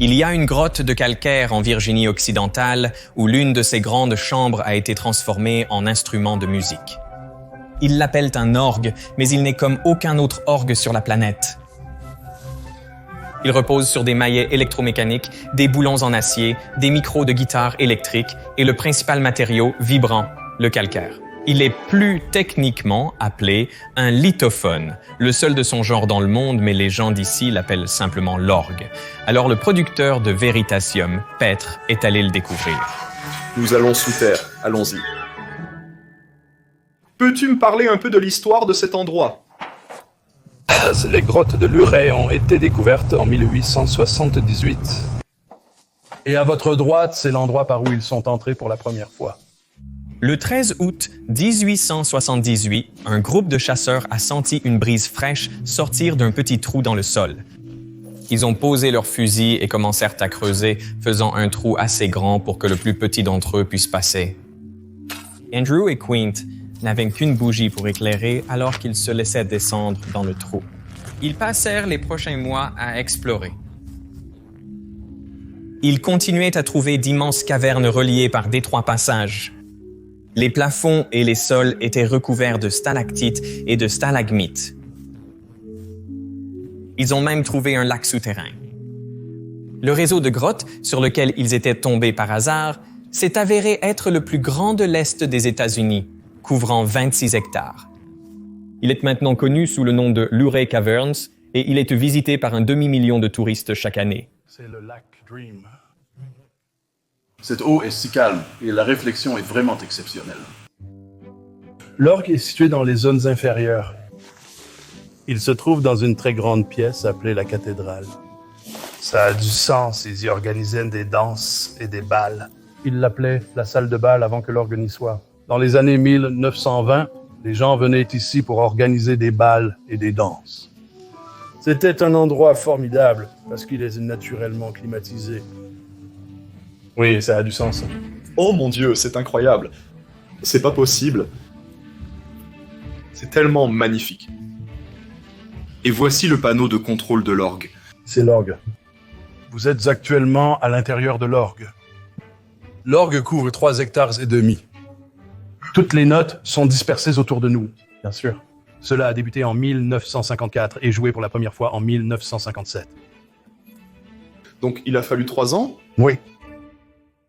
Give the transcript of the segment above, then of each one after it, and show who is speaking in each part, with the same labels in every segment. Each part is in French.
Speaker 1: Il y a une grotte de calcaire en Virginie occidentale où l'une de ces grandes chambres a été transformée en instrument de musique. Ils l'appellent un orgue, mais il n'est comme aucun autre orgue sur la planète. Il repose sur des maillets électromécaniques, des boulons en acier, des micros de guitare électrique et le principal matériau vibrant, le calcaire. Il est plus techniquement appelé un lithophone, le seul de son genre dans le monde, mais les gens d'ici l'appellent simplement l'orgue. Alors le producteur de Veritasium, Petre, est allé le découvrir.
Speaker 2: Nous allons sous terre, allons-y. Peux-tu me parler un peu de l'histoire de cet endroit ?
Speaker 3: Les grottes de Luray ont été découvertes en 1878. Et à votre droite, c'est l'endroit par où ils sont entrés pour la première fois.
Speaker 1: Le 13 août 1878, un groupe de chasseurs a senti une brise fraîche sortir d'un petit trou dans le sol. Ils ont posé leurs fusils et commencèrent à creuser, faisant un trou assez grand pour que le plus petit d'entre eux puisse passer. Andrew et Quint n'avaient qu'une bougie pour éclairer alors qu'ils se laissaient descendre dans le trou. Ils passèrent les prochains mois à explorer. Ils continuaient à trouver d'immenses cavernes reliées par d'étroits passages. Les plafonds et les sols étaient recouverts de stalactites et de stalagmites. Ils ont même trouvé un lac souterrain. Le réseau de grottes sur lequel ils étaient tombés par hasard s'est avéré être le plus grand de l'Est des États-Unis, couvrant 26 hectares. Il est maintenant connu sous le nom de Luray Caverns et il est visité par un demi-million de touristes chaque année.
Speaker 3: C'est le lac Dream.
Speaker 4: Cette eau est si calme et la réflexion est vraiment exceptionnelle.
Speaker 3: L'orgue est situé dans les zones inférieures. Il se trouve dans une très grande pièce appelée la cathédrale. Ça a du sens, ils y organisaient des danses et des bals. Ils l'appelaient la salle de bal avant que l'orgue n'y soit. Dans les années 1920, les gens venaient ici pour organiser des bals et des danses. C'était un endroit formidable parce qu'il est naturellement climatisé. Oui, ça a du sens.
Speaker 2: Oh mon Dieu, c'est incroyable. C'est pas possible. C'est tellement magnifique.
Speaker 4: Et voici le panneau de contrôle de l'orgue.
Speaker 3: C'est l'orgue. Vous êtes actuellement à l'intérieur de l'orgue. L'orgue couvre 3 hectares et demi. Toutes les notes sont dispersées autour de nous, bien sûr. Cela a débuté en 1954 et joué pour la première fois en 1957.
Speaker 2: Donc il a fallu 3 ans ?
Speaker 3: Oui.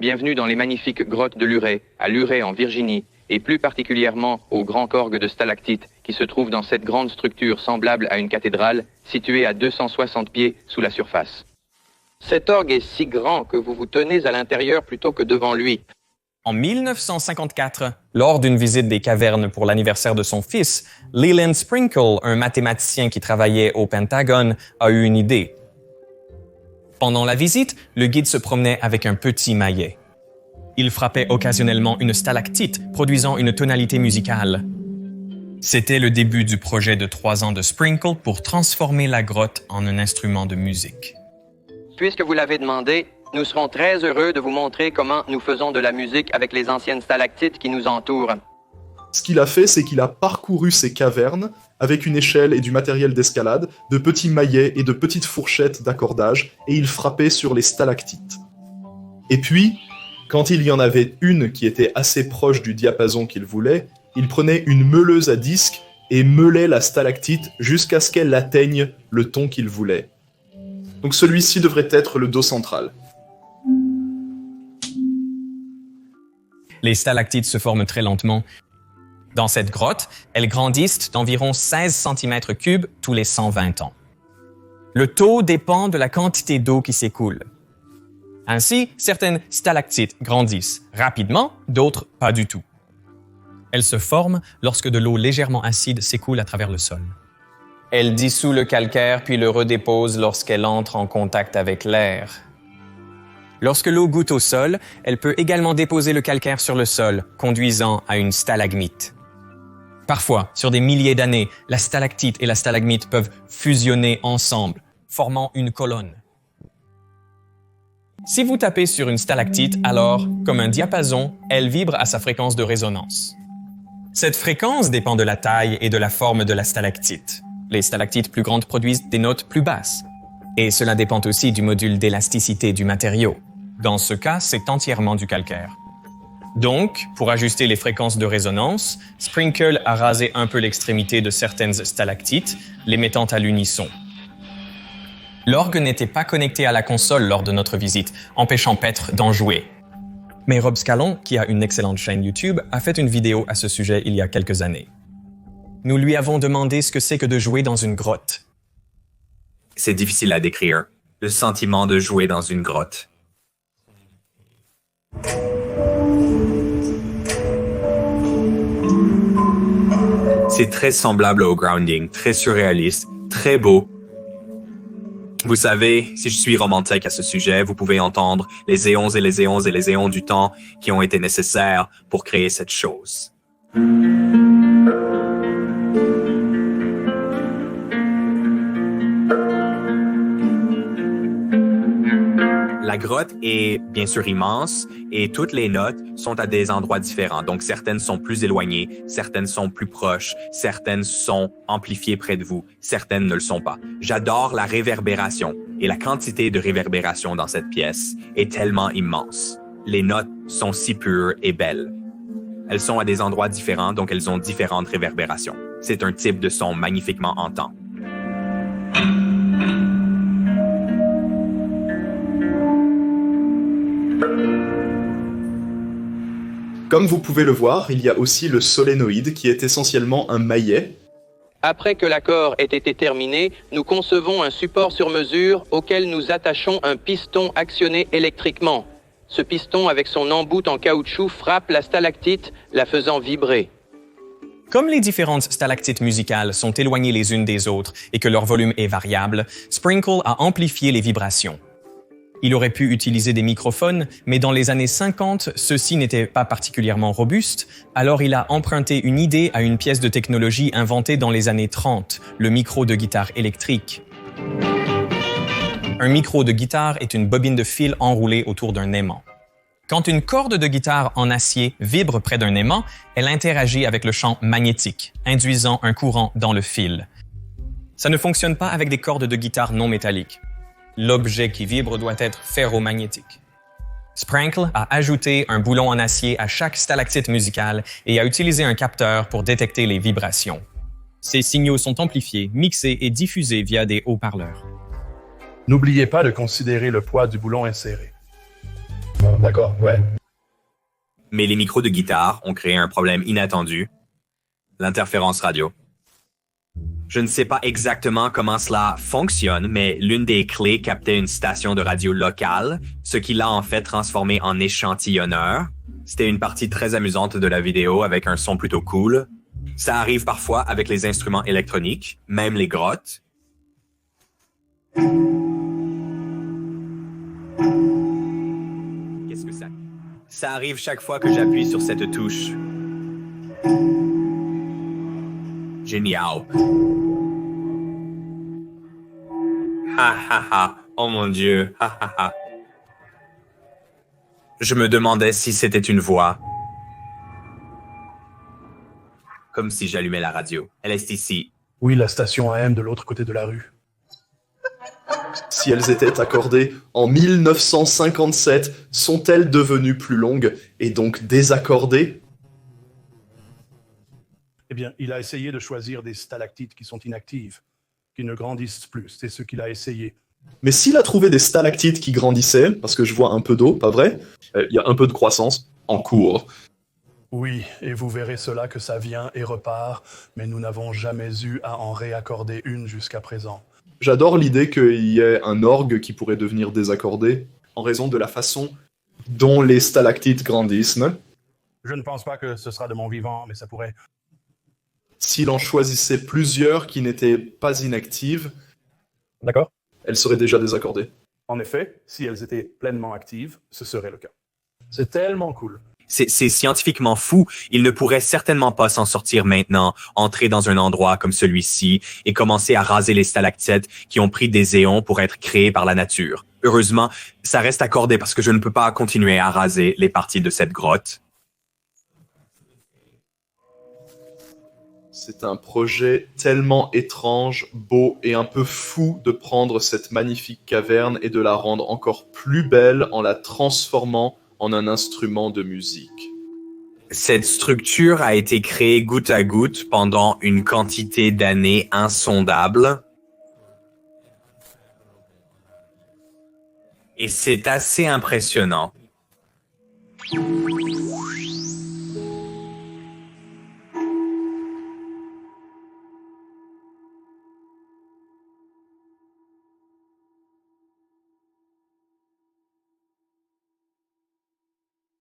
Speaker 5: Bienvenue dans les magnifiques grottes de Luray, à Luray en Virginie, et plus particulièrement au grand orgue de stalactites qui se trouve dans cette grande structure semblable à une cathédrale située à 260 pieds sous la surface. Cet orgue est si grand que vous vous tenez à l'intérieur plutôt que devant lui.
Speaker 1: En 1954, lors d'une visite des cavernes pour l'anniversaire de son fils, Leland Sprinkle, un mathématicien qui travaillait au Pentagone, a eu une idée. Pendant la visite, le guide se promenait avec un petit maillet. Il frappait occasionnellement une stalactite, produisant une tonalité musicale. C'était le début du projet de 3 ans de Sprinkle pour transformer la grotte en un instrument de musique.
Speaker 5: Puisque vous l'avez demandé, nous serons très heureux de vous montrer comment nous faisons de la musique avec les anciennes stalactites qui nous entourent.
Speaker 2: Ce qu'il a fait, c'est qu'il a parcouru ces cavernes avec une échelle et du matériel d'escalade, de petits maillets et de petites fourchettes d'accordage, et il frappait sur les stalactites. Et puis, quand il y en avait une qui était assez proche du diapason qu'il voulait, il prenait une meuleuse à disque et meulait la stalactite jusqu'à ce qu'elle atteigne le ton qu'il voulait. Donc celui-ci devrait être le do central.
Speaker 1: Les stalactites se forment très lentement. Dans cette grotte, elles grandissent d'environ 16 cm3 tous les 120 ans. Le taux dépend de la quantité d'eau qui s'écoule. Ainsi, certaines stalactites grandissent rapidement, d'autres pas du tout. Elles se forment lorsque de l'eau légèrement acide s'écoule à travers le sol. Elle dissout le calcaire puis le redépose lorsqu'elle entre en contact avec l'air. Lorsque l'eau goûte au sol, elle peut également déposer le calcaire sur le sol, conduisant à une stalagmite. Parfois, sur des milliers d'années, la stalactite et la stalagmite peuvent fusionner ensemble, formant une colonne. Si vous tapez sur une stalactite, alors, comme un diapason, elle vibre à sa fréquence de résonance. Cette fréquence dépend de la taille et de la forme de la stalactite. Les stalactites plus grandes produisent des notes plus basses. Et cela dépend aussi du module d'élasticité du matériau. Dans ce cas, c'est entièrement du calcaire. Donc, pour ajuster les fréquences de résonance, Sprinkle a rasé un peu l'extrémité de certaines stalactites, les mettant à l'unisson. L'orgue n'était pas connecté à la console lors de notre visite, empêchant Petre d'en jouer. Mais Rob Scallon, qui a une excellente chaîne YouTube, a fait une vidéo à ce sujet il y a quelques années. Nous lui avons demandé ce que c'est que de jouer dans une grotte.
Speaker 6: C'est difficile à décrire, le sentiment de jouer dans une grotte. C'est très semblable au grounding, très surréaliste, très beau. Vous savez, si je suis romantique à ce sujet, vous pouvez entendre les éons et les éons et les éons du temps qui ont été nécessaires pour créer cette chose. La grotte est bien sûr immense et toutes les notes sont à des endroits différents. Donc certaines sont plus éloignées, certaines sont plus proches, certaines sont amplifiées près de vous, certaines ne le sont pas. J'adore la réverbération et la quantité de réverbération dans cette pièce est tellement immense. Les notes sont si pures et belles. Elles sont à des endroits différents, donc elles ont différentes réverbérations. C'est un type de son magnifiquement hantant.
Speaker 2: Comme vous pouvez le voir, il y a aussi le solénoïde qui est essentiellement un maillet.
Speaker 5: Après que l'accord ait été terminé, nous concevons un support sur mesure auquel nous attachons un piston actionné électriquement. Ce piston, avec son embout en caoutchouc, frappe la stalactite, la faisant vibrer.
Speaker 1: Comme les différentes stalactites musicales sont éloignées les unes des autres et que leur volume est variable, Sprinkle a amplifié les vibrations. Il aurait pu utiliser des microphones, mais dans les années 50, ceux-ci n'étaient pas particulièrement robustes, alors il a emprunté une idée à une pièce de technologie inventée dans les années 30, le micro de guitare électrique. Un micro de guitare est une bobine de fil enroulée autour d'un aimant. Quand une corde de guitare en acier vibre près d'un aimant, elle interagit avec le champ magnétique, induisant un courant dans le fil. Ça ne fonctionne pas avec des cordes de guitare non métalliques. L'objet qui vibre doit être ferromagnétique. Sprinkle a ajouté un boulon en acier à chaque stalactite musicale et a utilisé un capteur pour détecter les vibrations. Ces signaux sont amplifiés, mixés et diffusés via des haut-parleurs.
Speaker 3: N'oubliez pas de considérer le poids du boulon inséré. Bon, d'accord, ouais.
Speaker 6: Mais les micros de guitare ont créé un problème inattendu, l'interférence radio. Je ne sais pas exactement comment cela fonctionne, mais l'une des clés captait une station de radio locale, ce qui l'a en fait transformé en échantillonneur. C'était une partie très amusante de la vidéo avec un son plutôt cool. Ça arrive parfois avec les instruments électroniques, même les grottes. Qu'est-ce que ça? Ça arrive chaque fois que j'appuie sur cette touche. Génial. Ha ha ha. Oh mon Dieu. Ha ha ha. Je me demandais si c'était une voix. Comme si j'allumais la radio. Elle est ici.
Speaker 3: Oui, la station AM de l'autre côté de la rue.
Speaker 2: Si elles étaient accordées en 1957, sont-elles devenues plus longues et donc désaccordées ?
Speaker 3: Eh bien, il a essayé de choisir des stalactites qui sont inactives, qui ne grandissent plus. C'est ce qu'il a essayé.
Speaker 2: Mais s'il a trouvé des stalactites qui grandissaient, parce que je vois un peu d'eau, pas vrai ? Il y a un peu de croissance en cours.
Speaker 3: Oui, et vous verrez cela que ça vient et repart, mais nous n'avons jamais eu à en réaccorder une jusqu'à présent.
Speaker 2: J'adore l'idée qu'il y ait un orgue qui pourrait devenir désaccordé en raison de la façon dont les stalactites grandissent.
Speaker 3: Je ne pense pas que ce sera de mon vivant, mais ça pourrait.
Speaker 2: S'il en choisissait plusieurs qui n'étaient pas inactives,
Speaker 3: D'accord.
Speaker 2: elles seraient déjà désaccordées.
Speaker 3: En effet, si elles étaient pleinement actives, ce serait le cas. C'est tellement cool.
Speaker 6: C'est scientifiquement fou. Il ne pourrait certainement pas s'en sortir maintenant, entrer dans un endroit comme celui-ci et commencer à raser les stalactites qui ont pris des éons pour être créés par la nature. Heureusement, ça reste accordé parce que je ne peux pas continuer à raser les parties de cette grotte.
Speaker 2: C'est un projet tellement étrange, beau et un peu fou de prendre cette magnifique caverne et de la rendre encore plus belle en la transformant en un instrument de musique.
Speaker 6: Cette structure a été créée goutte à goutte pendant une quantité d'années insondable. Et c'est assez impressionnant.